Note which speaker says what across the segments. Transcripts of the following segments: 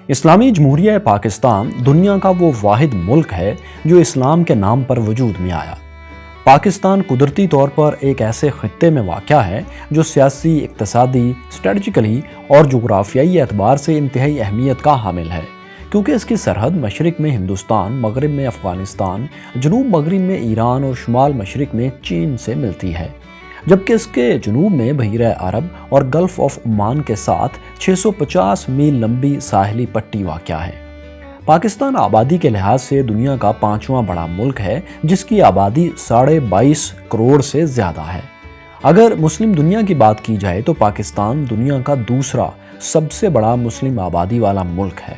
Speaker 1: اسلامی جمہوریہ پاکستان دنیا کا وہ واحد ملک ہے جو اسلام کے نام پر وجود میں آیا۔ پاکستان قدرتی طور پر ایک ایسے خطے میں واقع ہے جو سیاسی، اقتصادی، اسٹریٹجیکلی اور جغرافیائی اعتبار سے انتہائی اہمیت کا حامل ہے، کیونکہ اس کی سرحد مشرق میں ہندوستان، مغرب میں افغانستان، جنوب مغرب میں ایران اور شمال مشرق میں چین سے ملتی ہے، جبکہ اس کے جنوب میں بحیرہ عرب اور گلف آف عمان کے ساتھ 650 میل لمبی ساحلی پٹی واقع ہے۔ پاکستان آبادی کے لحاظ سے دنیا کا 5واں بڑا ملک ہے، جس کی آبادی 22.5 کروڑ سے زیادہ ہے۔ اگر مسلم دنیا کی بات کی جائے تو پاکستان دنیا کا دوسرا سب سے بڑا مسلم آبادی والا ملک ہے۔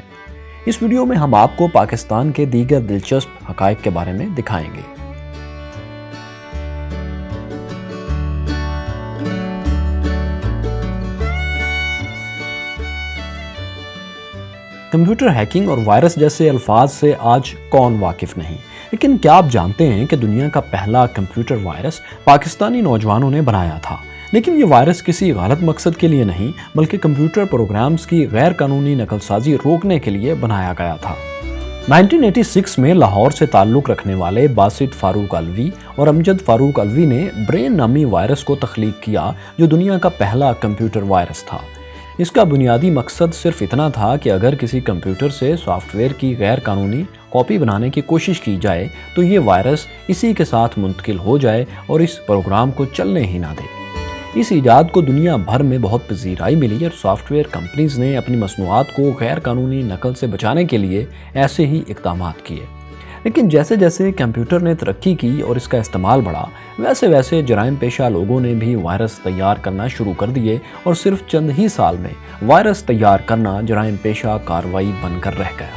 Speaker 1: اس ویڈیو میں ہم آپ کو پاکستان کے دیگر دلچسپ حقائق کے بارے میں دکھائیں گے۔ کمپیوٹر ہیکنگ اور وائرس جیسے الفاظ سے آج کون واقف نہیں، لیکن کیا آپ جانتے ہیں کہ دنیا کا پہلا کمپیوٹر وائرس پاکستانی نوجوانوں نے بنایا تھا؟ لیکن یہ وائرس کسی غلط مقصد کے لیے نہیں، بلکہ کمپیوٹر پروگرامز کی غیر قانونی نقل سازی روکنے کے لیے بنایا گیا تھا۔ 1986 میں لاہور سے تعلق رکھنے والے باسط فاروق علوی اور امجد فاروق علوی نے برین نامی وائرس کو تخلیق کیا، جو دنیا کا پہلا کمپیوٹر وائرس تھا۔ اس کا بنیادی مقصد صرف اتنا تھا کہ اگر کسی کمپیوٹر سے سافٹ ویئر کی غیر قانونی کاپی بنانے کی کوشش کی جائے تو یہ وائرس اسی کے ساتھ منتقل ہو جائے اور اس پروگرام کو چلنے ہی نہ دے۔ اس ایجاد کو دنیا بھر میں بہت پذیرائی ملی اور سافٹ ویئر کمپنیز نے اپنی مصنوعات کو غیر قانونی نقل سے بچانے کے لیے ایسے ہی اقدامات کیے۔ لیکن جیسے جیسے کمپیوٹر نے ترقی کی اور اس کا استعمال بڑھا، ویسے ویسے جرائم پیشہ لوگوں نے بھی وائرس تیار کرنا شروع کر دیے اور صرف چند ہی سال میں وائرس تیار کرنا جرائم پیشہ کارروائی بن کر رہ گیا۔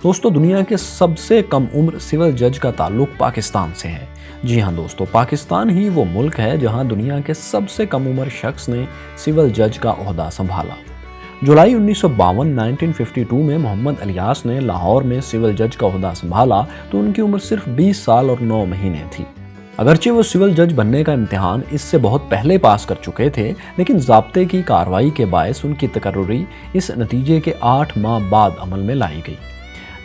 Speaker 1: دوستو، دنیا کے سب سے کم عمر سول جج کا تعلق پاکستان سے ہے۔ جی ہاں دوستو، پاکستان ہی وہ ملک ہے جہاں دنیا کے سب سے کم عمر شخص نے سول جج کا عہدہ سنبھالا۔ جولائی 1952 میں محمد الیاس نے لاہور میں سول جج کا عہدہ سنبھالا تو ان کی عمر صرف 20 سال اور 9 مہینے تھی۔ اگرچہ وہ سول جج بننے کا امتحان اس سے بہت پہلے پاس کر چکے تھے، لیکن ضابطے کی کارروائی کے باعث ان کی تقرری اس نتیجے کے 8 ماہ بعد عمل میں لائی گئی۔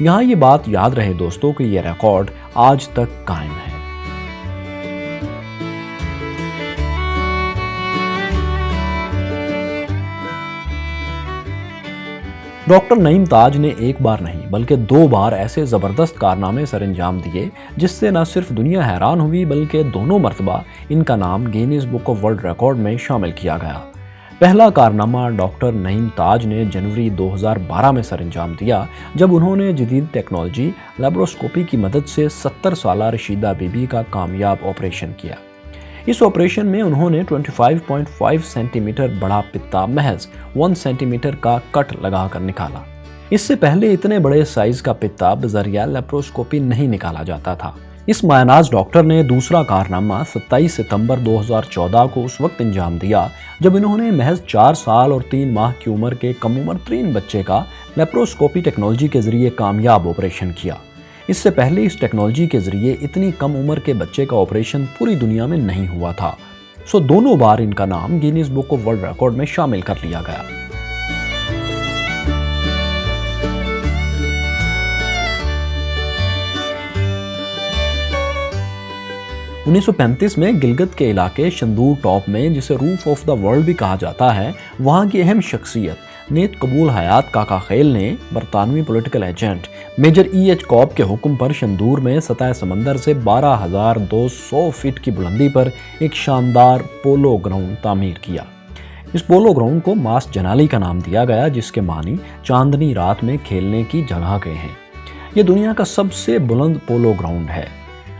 Speaker 1: یہاں یہ بات یاد رہے دوستو کہ یہ ریکارڈ آج تک قائم ہے۔ ڈاکٹر نعیم تاج نے ایک بار نہیں بلکہ 2 بار ایسے زبردست کارنامے سر انجام دیے جس سے نہ صرف دنیا حیران ہوئی بلکہ دونوں مرتبہ ان کا نام Guinness book of world record میں شامل کیا گیا۔ پہلا کارنامہ ڈاکٹر نعیم تاج نے جنوری 2012 میں سر انجام دیا، جب انہوں نے جدید ٹیکنالوجی لیبروسکوپی کی مدد سے 70 سالہ رشیدہ بی بی کا کامیاب آپریشن کیا۔ اس آپریشن میں انہوں نے 25.5 سینٹی میٹر بڑا پتا محض 1 سینٹی میٹر کا کٹ لگا کر نکالا۔ اس سے پہلے اتنے بڑے سائز کا پتا بذریعہ لیبروسکوپی نہیں نکالا جاتا تھا۔ اس مایہ ڈاکٹر نے دوسرا کارنامہ 27 ستمبر 2014 کو اس وقت انجام دیا جب انہوں نے محض 4 سال اور 3 ماہ کی عمر کے کم عمر ترین بچے کا لیپروسکوپی ٹیکنالوجی کے ذریعے کامیاب آپریشن کیا۔ اس سے پہلے اس ٹیکنالوجی کے ذریعے اتنی کم عمر کے بچے کا آپریشن پوری دنیا میں نہیں ہوا تھا، سو دونوں بار ان کا نام Guinness book of world record میں شامل کر لیا گیا۔ 1935 میں گلگت کے علاقے شندور ٹاپ میں، جسے روف آف دا ورلڈ بھی کہا جاتا ہے، وہاں کی اہم شخصیت نیت قبول حیات کاکا خیل نے برطانوی political agent major E H Cobb کے حکم پر شندور میں سطح سمندر سے 12,200 فٹ کی بلندی پر ایک شاندار پولو گراؤنڈ تعمیر کیا۔ اس پولو گراؤنڈ کو ماس جنالی کا نام دیا گیا، جس کے معنی چاندنی رات میں کھیلنے کی جگہ کے ہیں۔ یہ دنیا کا سب سے بلند پولو گراؤنڈ ہے۔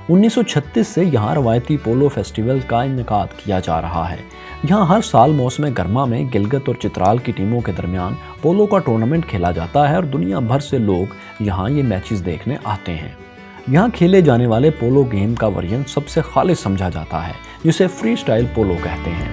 Speaker 1: 1936 سے یہاں روایتی پولو فیسٹیول کا انعقاد کیا جا رہا ہے۔ یہاں ہر سال موسم گرما میں گلگت اور چترال کی ٹیموں کے درمیان پولو کا ٹورنامنٹ کھیلا جاتا ہے اور دنیا بھر سے لوگ یہاں یہ میچز دیکھنے آتے ہیں۔ یہاں کھیلے جانے والے پولو گیم کا ورژن سب سے خالص سمجھا جاتا ہے، جسے فری سٹائل پولو کہتے ہیں۔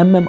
Speaker 1: MM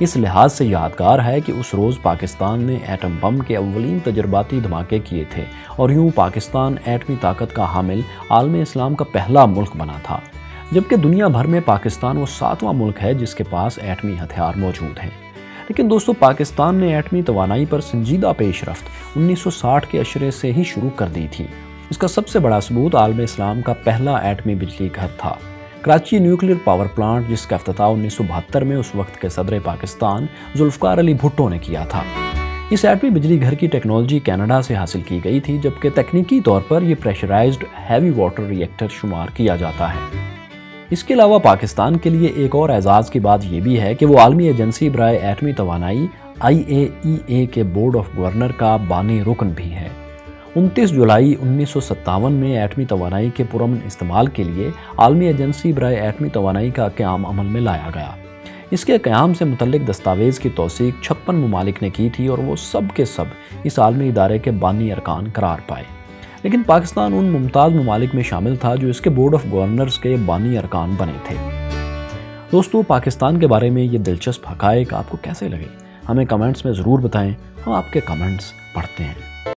Speaker 1: اس لحاظ سے یادگار ہے کہ اس روز پاکستان نے ایٹم بم کے اولین تجرباتی دھماکے کیے تھے اور یوں پاکستان ایٹمی طاقت کا حامل عالم اسلام کا پہلا ملک بنا تھا، جبکہ دنیا بھر میں پاکستان وہ 7واں ملک ہے جس کے پاس ایٹمی ہتھیار موجود ہیں۔ لیکن دوستو، پاکستان نے ایٹمی توانائی پر سنجیدہ پیش رفت 1960 کے عشرے سے ہی شروع کر دی تھی۔ اس کا سب سے بڑا ثبوت عالم اسلام کا پہلا ایٹمی بجلی گھر تھا، کراچی نیوکلیر پاور پلانٹ، جس کا افتتاح 1972 میں اس وقت کے صدر پاکستان ذوالفقار علی بھٹو نے کیا تھا۔ اس ایٹمی بجلی گھر کی ٹیکنالوجی کینیڈا سے حاصل کی گئی تھی، جبکہ تکنیکی طور پر یہ پریشرائزڈ ہیوی واٹر ری ایکٹر شمار کیا جاتا ہے۔ اس کے علاوہ پاکستان کے لیے ایک اور اعزاز کی بات یہ بھی ہے کہ وہ عالمی ایجنسی برائے ایٹمی توانائی IAEA کے بورڈ آف گورنر کا بانی رکن بھی ہے۔ 29 جولائی 1957 میں ایٹمی توانائی کے پرامن استعمال کے لیے عالمی ایجنسی برائے ایٹمی توانائی کا قیام عمل میں لایا گیا۔ اس کے قیام سے متعلق دستاویز کی توثیق 56 ممالک نے کی تھی اور وہ سب کے سب اس عالمی ادارے کے بانی ارکان قرار پائے، لیکن پاکستان ان ممتاز ممالک میں شامل تھا جو اس کے بورڈ آف گورنرز کے بانی ارکان بنے تھے۔ دوستو، پاکستان کے بارے میں یہ دلچسپ حقائق آپ کو کیسے لگے؟ ہمیں کمنٹس میں ضرور بتائیں، ہم آپ کے کمنٹس پڑھتے ہیں۔